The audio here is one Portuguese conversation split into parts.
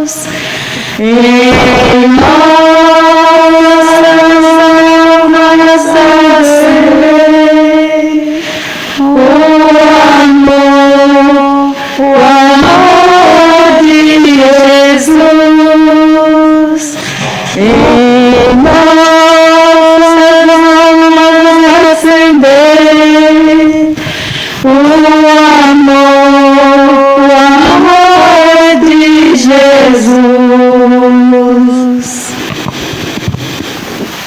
Em nossa nascer, o amor de Jesus. Em nossa alma acender o amor de Jesus.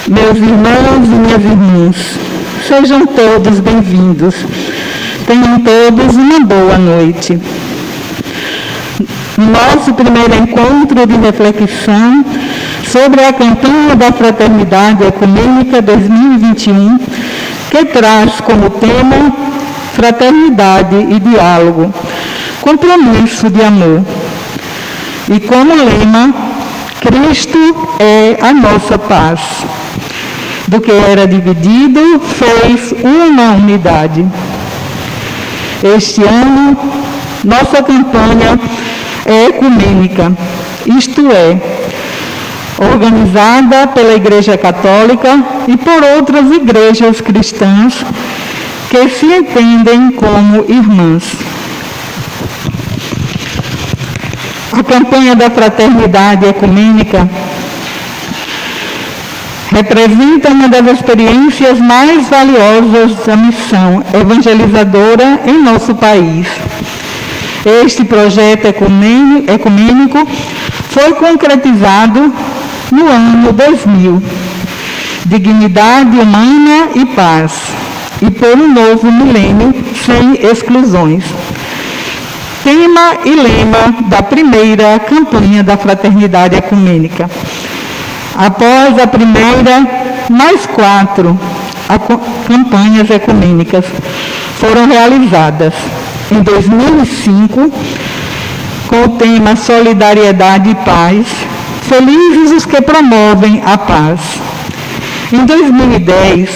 Meus irmãos e minhas irmãs, sejam todos bem-vindos. Tenham todos uma boa noite. Nosso primeiro encontro de reflexão sobre a campanha da Fraternidade Ecumênica 2021, que traz como tema Fraternidade e Diálogo, Compromisso de Amor. E como lema, Cristo é a nossa paz. Do que era dividido, fez uma unidade. Este ano, nossa campanha é ecumênica, isto é, organizada pela Igreja Católica e por outras igrejas cristãs que se entendem como irmãs. A campanha da Fraternidade Ecumênica representa uma das experiências mais valiosas da missão evangelizadora em nosso país. Este projeto ecumênico foi concretizado no ano 2000, Dignidade Humana e Paz, e por um novo milênio sem exclusões. Tema e lema da primeira campanha da Fraternidade Ecumênica. Após a primeira, mais 4 campanhas ecumênicas foram realizadas. Em 2005, com o tema Solidariedade e Paz, felizes os que promovem a paz. Em 2010,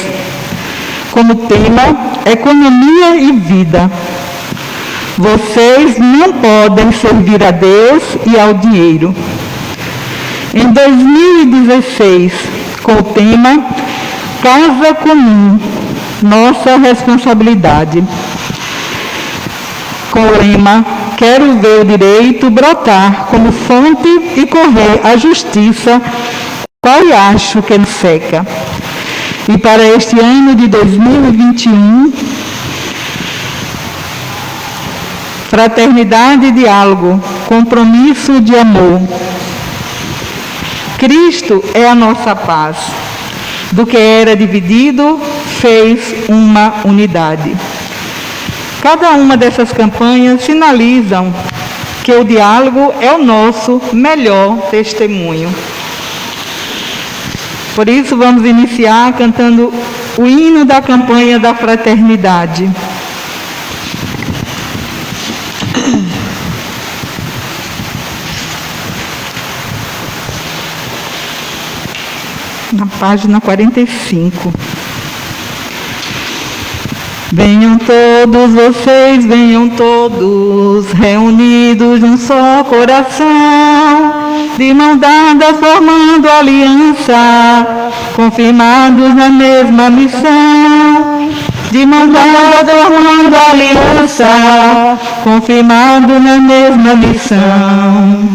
como tema Economia e Vida, vocês não podem servir a Deus e ao dinheiro. Em 2016, com o tema Casa Comum, Nossa Responsabilidade, com o lema Quero ver o direito brotar como fonte e correr a justiça, qual acho que nos seca. E para este ano de 2021, Fraternidade e Diálogo, Compromisso de Amor. Cristo é a nossa paz. Do que era dividido, fez uma unidade. Cada uma dessas campanhas sinalizam que o diálogo é o nosso melhor testemunho. Por isso, vamos iniciar cantando o hino da campanha da Fraternidade. Na página 45. Venham todos vocês, venham todos, reunidos num só coração, de mão dada formando aliança, confirmados na mesma missão. De mão dada formando aliança, confirmados na mesma missão.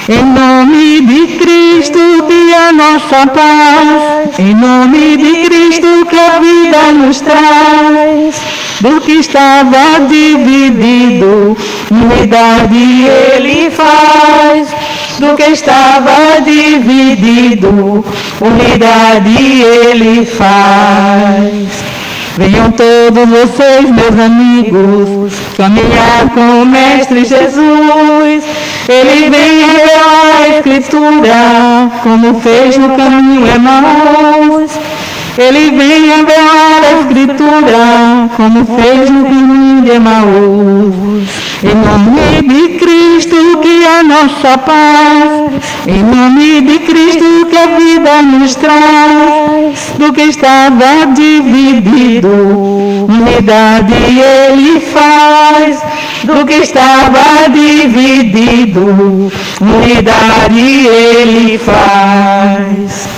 Em nome de Cristo que é a nossa paz, em nome de Cristo que a vida nos traz, do que estava dividido, unidade Ele faz. Do que estava dividido, unidade Ele faz. Venham todos vocês, meus amigos, caminhar com o Mestre Jesus. Ele vem revelar a Escritura, como fez no caminho Emaús. Ele vem revelar a Escritura, como fez no caminho de Emaús. Em nome de Cristo que é a nossa paz, em nome de Cristo que a vida nos traz, do que estava dividido, unidade Ele faz. Do que estava dividido, unidade Ele faz.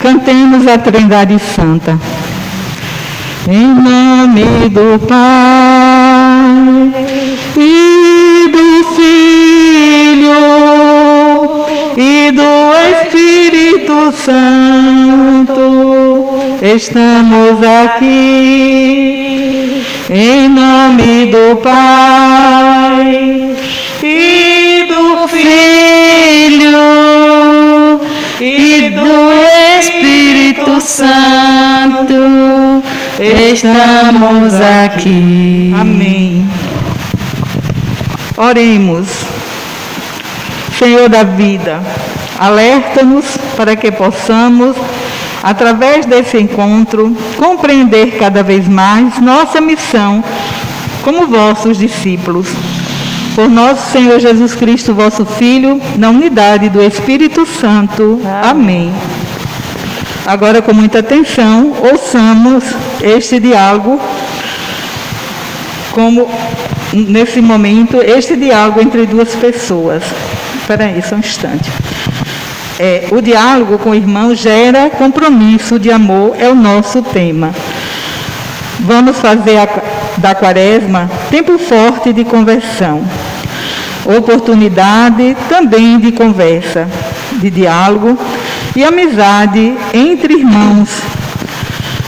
Cantemos a Trindade Santa. Em nome do Pai e do Filho e do Espírito Santo, estamos aqui. Em nome do Pai e do Filho e do Espírito Santo, estamos aqui. Amém. Oremos. Senhor da vida, alerta-nos para que possamos, através desse encontro, compreender cada vez mais nossa missão como vossos discípulos. Por nosso Senhor Jesus Cristo, vosso Filho, na unidade do Espírito Santo. Amém. Agora, com muita atenção, ouçamos este diálogo, como nesse momento, este diálogo entre duas pessoas. Espera aí, só um instante. O diálogo com o irmão gera compromisso de amor, é o nosso tema. Vamos fazer da Quaresma tempo forte de conversão, oportunidade também de conversa, de diálogo e amizade entre irmãos,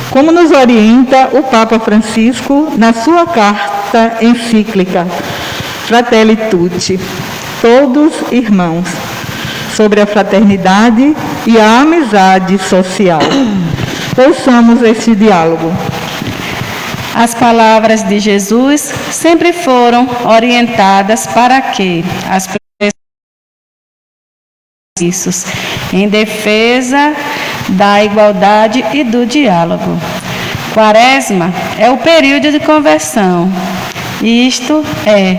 como nos orienta o Papa Francisco na sua carta encíclica Fratelli Tutti, todos irmãos, sobre a fraternidade e a amizade social. Ouçamos esse diálogo. As palavras de Jesus sempre foram orientadas para que as pessoas em defesa da igualdade e do diálogo. Quaresma é o período de conversão. Isto é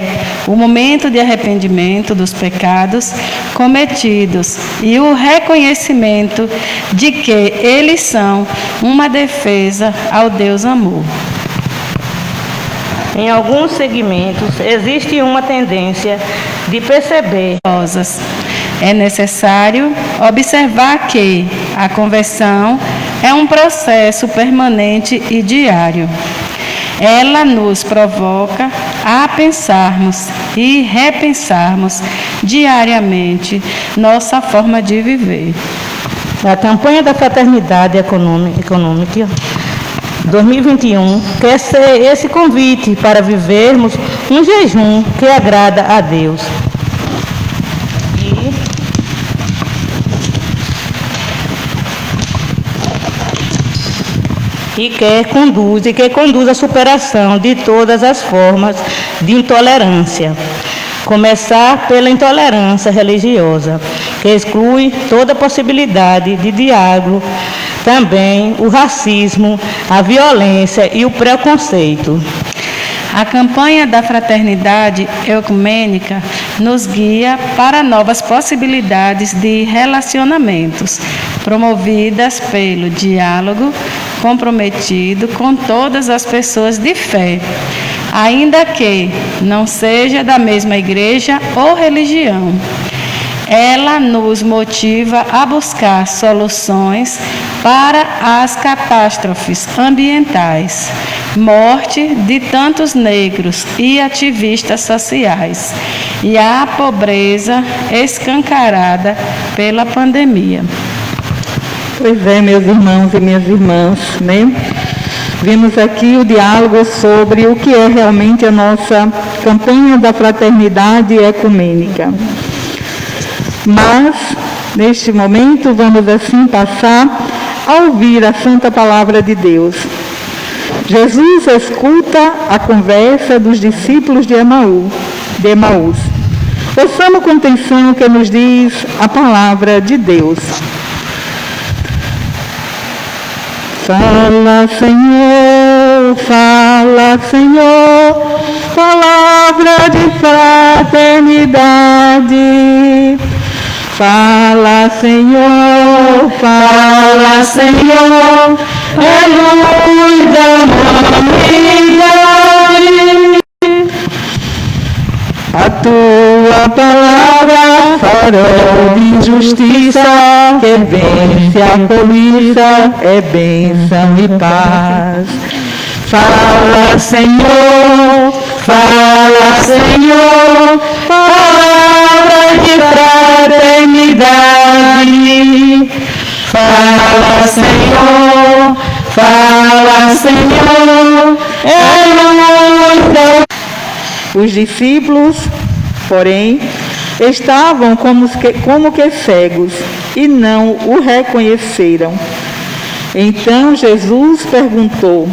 o momento de arrependimento dos pecados cometidos e o reconhecimento de que eles são uma defesa ao Deus amor. Em alguns segmentos, existe uma tendência de perceber. É necessário observar que a conversão é um processo permanente e diário. Ela nos provoca a pensarmos e repensarmos diariamente nossa forma de viver. A campanha da Fraternidade Econômica 2021 quer ser esse convite para vivermos um jejum que agrada a Deus. E que conduz à superação de todas as formas de intolerância. Começar pela intolerância religiosa, que exclui toda possibilidade de diálogo, também o racismo, a violência e o preconceito. A campanha da Fraternidade Ecumênica nos guia para novas possibilidades de relacionamentos, promovidas pelo diálogo comprometido com todas as pessoas de fé, ainda que não seja da mesma igreja ou religião. Ela nos motiva a buscar soluções para as catástrofes ambientais, morte de tantos negros e ativistas sociais, e a pobreza escancarada pela pandemia. Pois é, meus irmãos e minhas irmãs, né? Vimos aqui o diálogo sobre o que é realmente a nossa campanha da Fraternidade Ecumênica. Mas, neste momento, vamos assim passar a ouvir a Santa Palavra de Deus. Jesus escuta a conversa dos discípulos de Emaús. Ouçamos com atenção o que nos diz a Palavra de Deus. Fala, Senhor, palavra de fraternidade. Fala, Senhor, é luz da humanidade. A tua palavra, farol de justiça, que vence a cobiça, é bênção e paz. Fala, Senhor, palavra de fraternidade. Fala, Senhor, é luz da... Os discípulos, porém, estavam como que cegos e não o reconheceram. Então Jesus perguntou: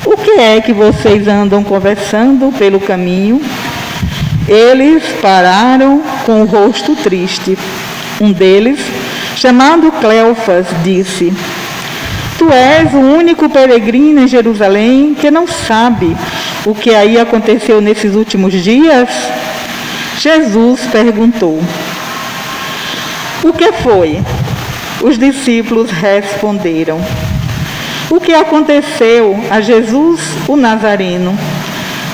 o que é que vocês andam conversando pelo caminho? Eles pararam com o rosto triste. Um deles, chamado Cleofas, disse: tu és o único peregrino em Jerusalém que não sabe o que aí aconteceu nesses últimos dias? Jesus perguntou: o que foi? Os discípulos responderam: o que aconteceu a Jesus o Nazareno,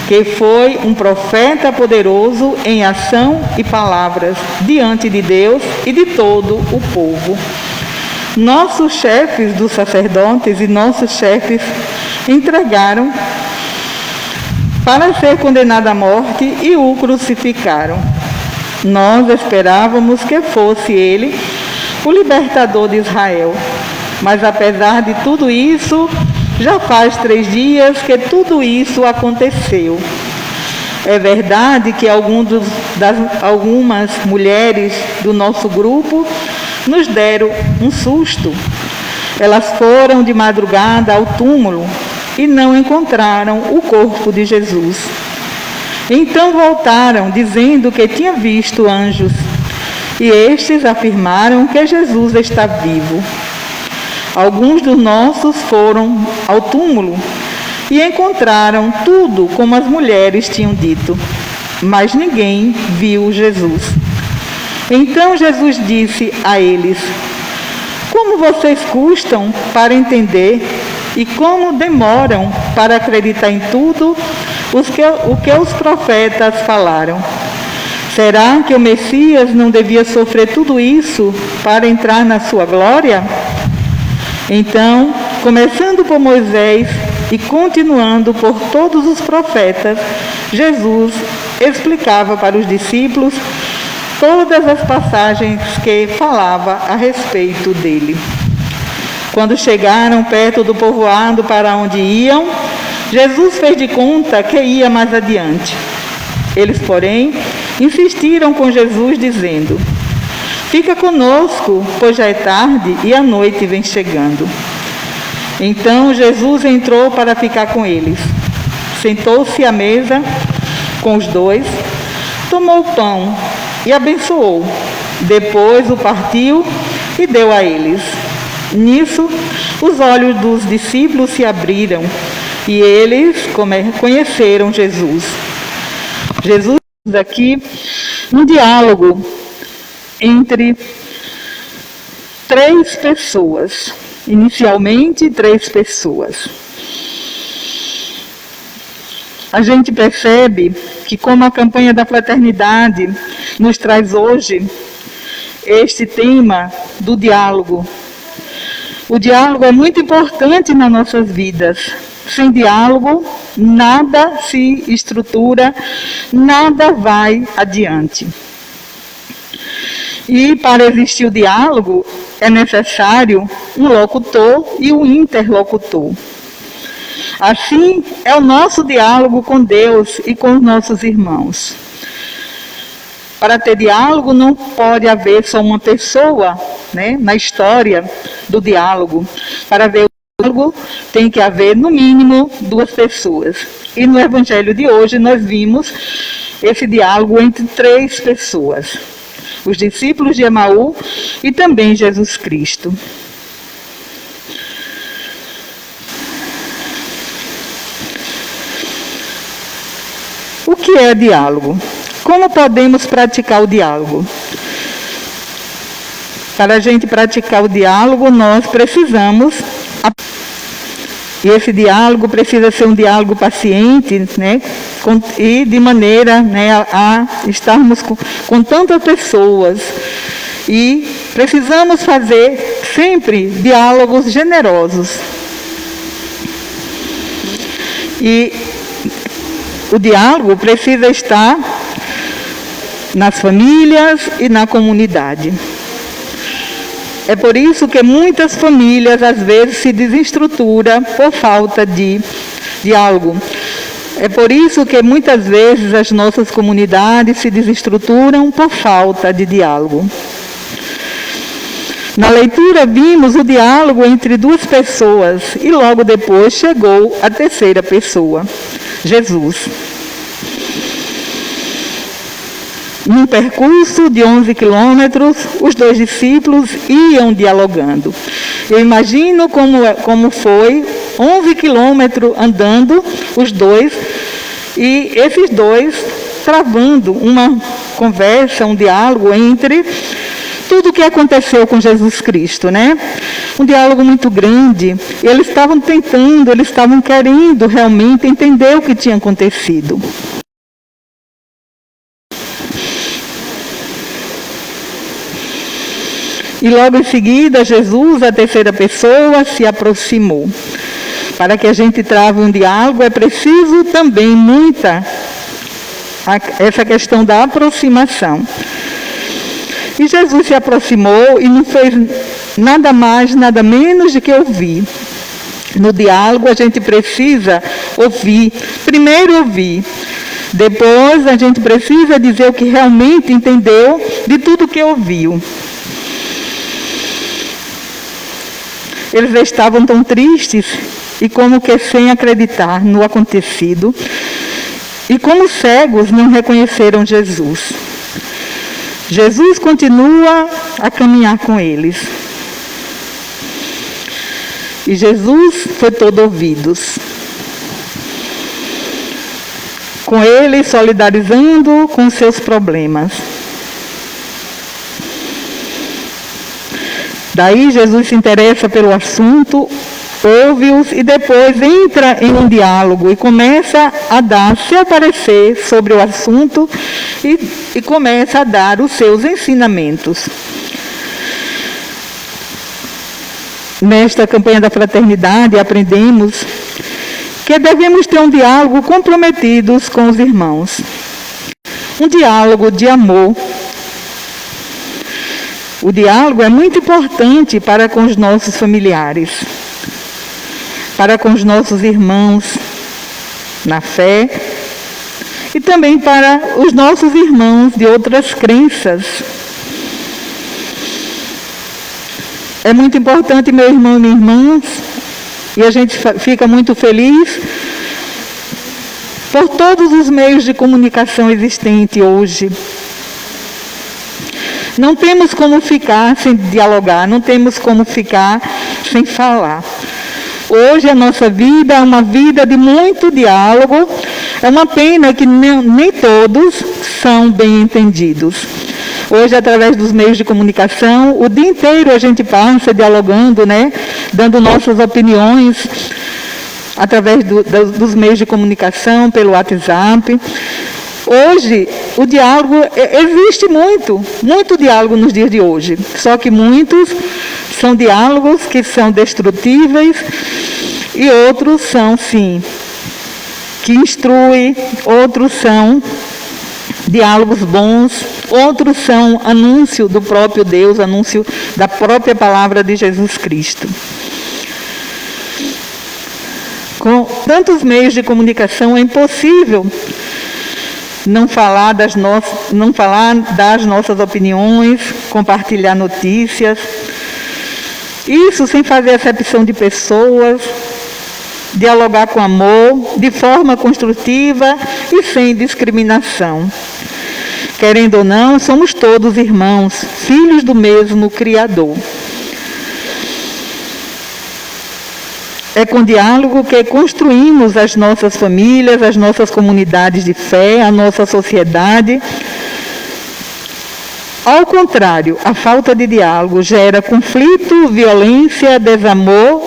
que foi um profeta poderoso em ação e palavras diante de Deus e de todo o povo. Nossos chefes dos sacerdotes e nossos chefes entregaram para ser condenado à morte e o crucificaram. Nós esperávamos que fosse ele o libertador de Israel, mas apesar de tudo isso, já faz 3 dias que tudo isso aconteceu. É verdade que algumas mulheres do nosso grupo nos deram um susto. Elas foram de madrugada ao túmulo e não encontraram o corpo de Jesus. Então voltaram, dizendo que tinham visto anjos, e estes afirmaram que Jesus está vivo. Alguns dos nossos foram ao túmulo e encontraram tudo como as mulheres tinham dito, mas ninguém viu Jesus. Então Jesus disse a eles: como vocês custam para entender e como demoram para acreditar em tudo o que os profetas falaram? Será que o Messias não devia sofrer tudo isso para entrar na sua glória? Então, começando por Moisés e continuando por todos os profetas, Jesus explicava para os discípulos todas as passagens que falava a respeito dele. Quando chegaram perto do povoado para onde iam, Jesus fez de conta que ia mais adiante. Eles, porém, insistiram com Jesus, dizendo: fica conosco, pois já é tarde e a noite vem chegando. Então Jesus entrou para ficar com eles. Sentou-se à mesa com os dois, tomou o pão e abençoou. Depois o partiu e deu a eles. Nisso, os olhos dos discípulos se abriram e eles conheceram Jesus. Jesus aqui um diálogo entre 3 pessoas, inicialmente 3 pessoas. A gente percebe que, como a campanha da fraternidade nos traz hoje este tema do diálogo, o diálogo é muito importante nas nossas vidas. Sem diálogo, nada se estrutura, nada vai adiante. E para existir o diálogo, é necessário um locutor e um interlocutor. Assim, é o nosso diálogo com Deus e com os nossos irmãos. Para ter diálogo, não pode haver só uma pessoa, né, na história do diálogo. Para haver o diálogo, tem que haver, no mínimo, 2 pessoas. E no Evangelho de hoje, nós vimos esse diálogo entre 3 pessoas. Os discípulos de Emaú e também Jesus Cristo. O que é diálogo? Como podemos praticar o diálogo? Para a gente praticar o diálogo, nós precisamos E esse diálogo precisa ser um diálogo paciente, né? E de maneira, né, a estarmos com tantas pessoas. E precisamos fazer sempre diálogos generosos. E o diálogo precisa estar nas famílias e na comunidade. É por isso que muitas famílias, às vezes, se desestruturam por falta de diálogo. É por isso que, muitas vezes, as nossas comunidades se desestruturam por falta de diálogo. Na leitura, vimos o diálogo entre duas pessoas e logo depois chegou a terceira pessoa, Jesus. Num percurso de 11 quilômetros, os dois discípulos iam dialogando. Eu imagino como foi 11 quilômetros andando, os dois, e esses dois travando uma conversa, um diálogo entre tudo o que aconteceu com Jesus Cristo, né? Um diálogo muito grande. Eles estavam querendo realmente entender o que tinha acontecido. E logo em seguida, Jesus, a terceira pessoa, se aproximou. Para que a gente trave um diálogo, é preciso também essa questão da aproximação. E Jesus se aproximou e não fez nada mais, nada menos do que ouvir. No diálogo, a gente precisa ouvir. Primeiro ouvir. Depois, a gente precisa dizer o que realmente entendeu de tudo que ouviu. Eles estavam tão tristes e como que sem acreditar no acontecido. E como cegos não reconheceram Jesus. Jesus continua a caminhar com eles. E Jesus foi todo ouvidos. Com eles, solidarizando com seus problemas. Daí Jesus se interessa pelo assunto, ouve-os e depois entra em um diálogo e começa a dar seu parecer sobre o assunto e começa a dar os seus ensinamentos. Nesta campanha da fraternidade, aprendemos que devemos ter um diálogo comprometidos com os irmãos. Um diálogo de amor. O diálogo é muito importante para com os nossos familiares, para com os nossos irmãos na fé e também para os nossos irmãos de outras crenças. É muito importante, meu irmão e minha irmã, e a gente fica muito feliz por todos os meios de comunicação existentes hoje. Não temos como ficar sem dialogar, não temos como ficar sem falar. Hoje a nossa vida é uma vida de muito diálogo. É uma pena que nem todos são bem entendidos. Hoje, através dos meios de comunicação, o dia inteiro a gente passa dialogando, né? Dando nossas opiniões através dos meios de comunicação, pelo WhatsApp. Hoje, o diálogo, existe muito diálogo nos dias de hoje. Só que muitos são diálogos que são destrutíveis e outros são, sim, que instruem, outros são diálogos bons, outros são anúncio do próprio Deus, anúncio da própria palavra de Jesus Cristo. Com tantos meios de comunicação, é impossível não falar das nossas opiniões, compartilhar notícias. Isso sem fazer acepção de pessoas, dialogar com amor, de forma construtiva e sem discriminação. Querendo ou não, somos todos irmãos, filhos do mesmo Criador. É com diálogo que construímos as nossas famílias, as nossas comunidades de fé, a nossa sociedade. Ao contrário, a falta de diálogo gera conflito, violência, desamor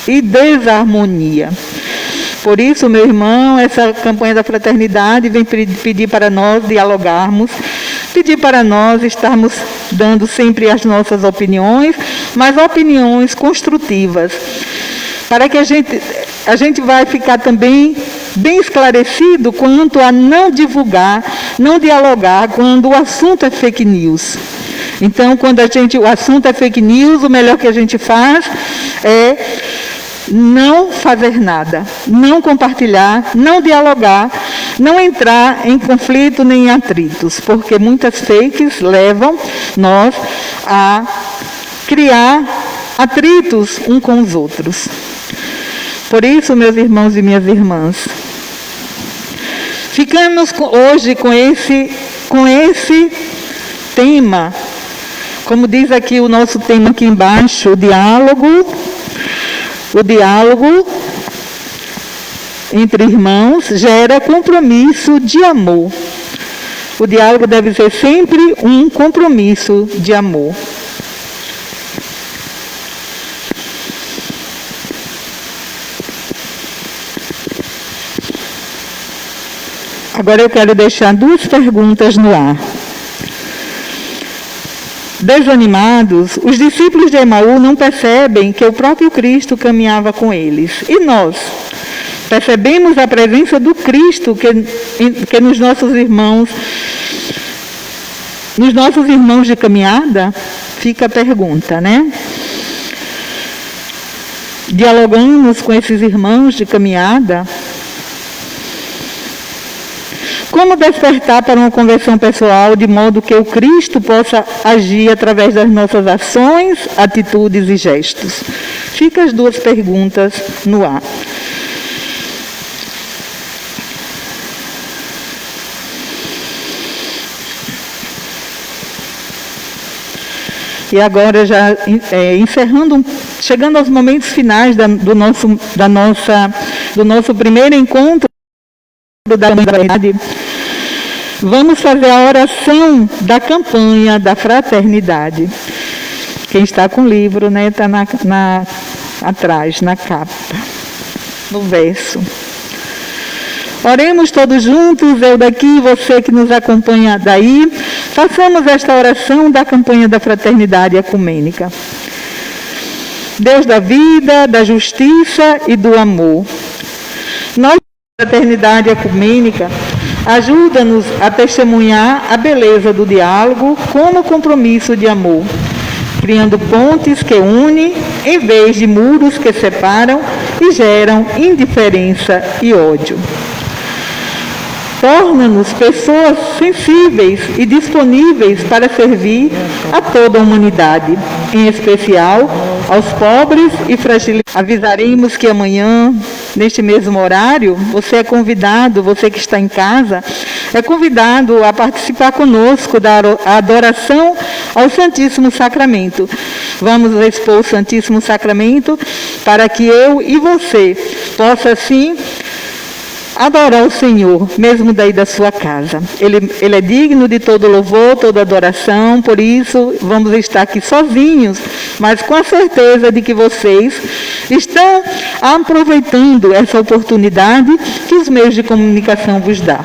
e desarmonia. Por isso, meu irmão, essa campanha da fraternidade vem pedir para nós dialogarmos, pedir para nós estarmos dando sempre as nossas opiniões, mas opiniões construtivas, para que a gente vai ficar também bem esclarecido quanto a não divulgar, não dialogar quando o assunto é fake news. Então, quando o assunto é fake news, o melhor que a gente faz é não fazer nada, não compartilhar, não dialogar, não entrar em conflito nem em atritos, porque muitas fakes levam nós a criar atritos uns com os outros. Por isso, meus irmãos e minhas irmãs, ficamos hoje com esse tema, como diz aqui o nosso tema aqui embaixo, o diálogo entre irmãos gera compromisso de amor. O diálogo deve ser sempre um compromisso de amor. Agora eu quero deixar 2 perguntas no ar. Desanimados, os discípulos de Emaú não percebem que o próprio Cristo caminhava com eles. E nós? Percebemos a presença do Cristo que nos nossos irmãos de caminhada? Fica a pergunta, né? Dialogamos com esses irmãos de caminhada? Como despertar para uma conversão pessoal de modo que o Cristo possa agir através das nossas ações, atitudes e gestos? Fica as 2 perguntas no ar. E agora já encerrando, chegando aos momentos finais do nosso primeiro encontro da humanidade, vamos fazer a oração da campanha da fraternidade. Quem está com o livro, né, está atrás, na capa, no verso. Oremos todos juntos, eu daqui, você que nos acompanha daí. Façamos esta oração da campanha da fraternidade ecumênica. Deus da vida, da justiça e do amor, nós, fraternidade ecumênica, ajuda-nos a testemunhar a beleza do diálogo como compromisso de amor, criando pontes que unem em vez de muros que separam e geram indiferença e ódio. Torna-nos pessoas sensíveis e disponíveis para servir a toda a humanidade, em especial aos pobres e fragilizados. Avisaremos que amanhã, neste mesmo horário, você é convidado, você que está em casa, é convidado a participar conosco da adoração ao Santíssimo Sacramento. Vamos expor o Santíssimo Sacramento para que eu e você possa, assim, adorar o Senhor, mesmo daí da sua casa. Ele é digno de todo louvor, toda adoração, por isso vamos estar aqui sozinhos, mas com a certeza de que vocês estão aproveitando essa oportunidade que os meios de comunicação vos dão.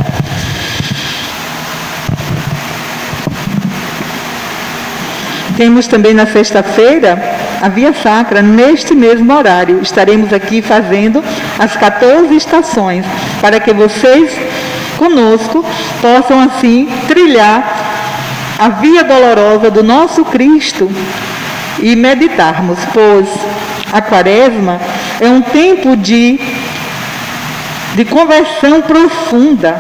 Temos também na sexta-feira a Via Sacra, neste mesmo horário. Estaremos aqui fazendo as 14 estações, para que vocês, conosco, possam assim trilhar a via dolorosa do nosso Cristo e meditarmos, pois a Quaresma é um tempo de conversão profunda.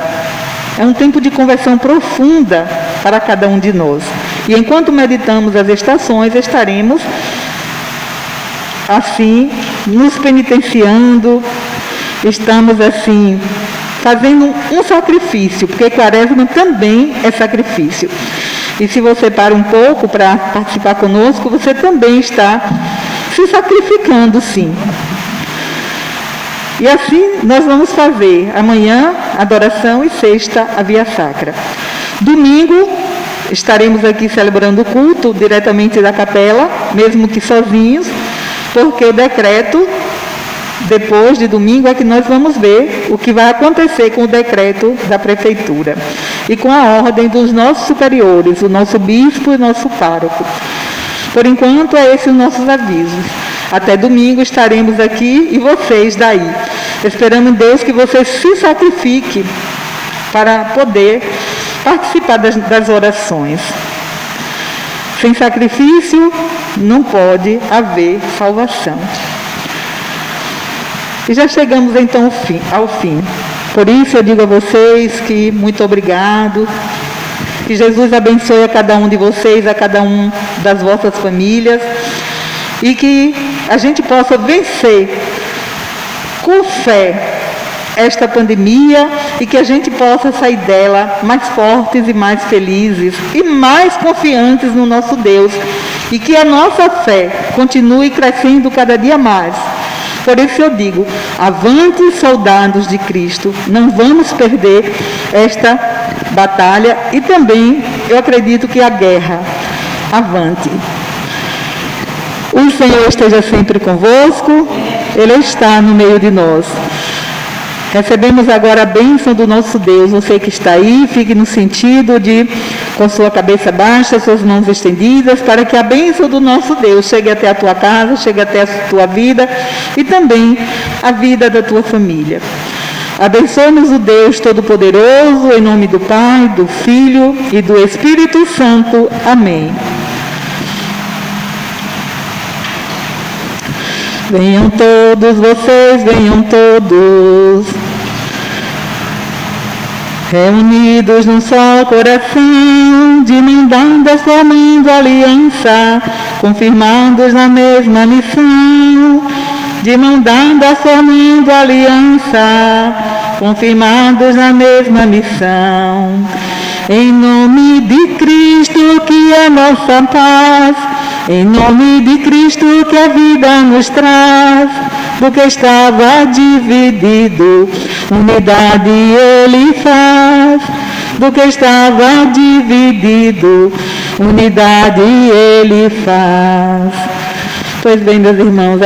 É um tempo de conversão profunda para cada um de nós. E enquanto meditamos as estações, estaremos assim, nos penitenciando, estamos assim, fazendo um sacrifício, porque Quaresma também é sacrifício. E se você para um pouco para participar conosco, você também está se sacrificando, sim. E assim nós vamos fazer amanhã adoração e sexta a Via Sacra. Domingo estaremos aqui celebrando o culto diretamente da capela, mesmo que sozinhos, porque o decreto depois de domingo, é que nós vamos ver o que vai acontecer com o decreto da prefeitura e com a ordem dos nossos superiores, o nosso bispo e o nosso pároco. Por enquanto, é esses os nossos avisos. Até domingo estaremos aqui e vocês daí. Esperando em Deus que você se sacrifique para poder participar das orações. Sem sacrifício não pode haver salvação. E já chegamos então ao fim. Por isso eu digo a vocês que muito obrigado. Que Jesus abençoe a cada um de vocês, a cada um das vossas famílias. E que a gente possa vencer com fé esta pandemia e que a gente possa sair dela mais fortes e mais felizes e mais confiantes no nosso Deus. E que a nossa fé continue crescendo cada dia mais. Por isso eu digo, avante, soldados de Cristo, não vamos perder esta batalha e também eu acredito que a guerra, avante. O Senhor esteja sempre convosco, Ele está no meio de nós. Recebemos agora a bênção do nosso Deus. Você que está aí, fique no sentido de, com sua cabeça baixa, suas mãos estendidas, para que a bênção do nosso Deus chegue até a tua casa, chegue até a tua vida e também a vida da tua família. Abençoe-nos o Deus Todo-Poderoso, em nome do Pai, do Filho e do Espírito Santo. Amém. Venham todos vocês, venham todos, reunidos num só coração, de mão dada formando aliança, confirmados na mesma missão. De mão dada formando aliança, confirmados na mesma missão. Em nome de Cristo, que é nossa paz, em nome de Cristo que a vida nos traz, do que estava dividido, unidade Ele faz. Do que estava dividido, unidade Ele faz. Pois bem, meus irmãos,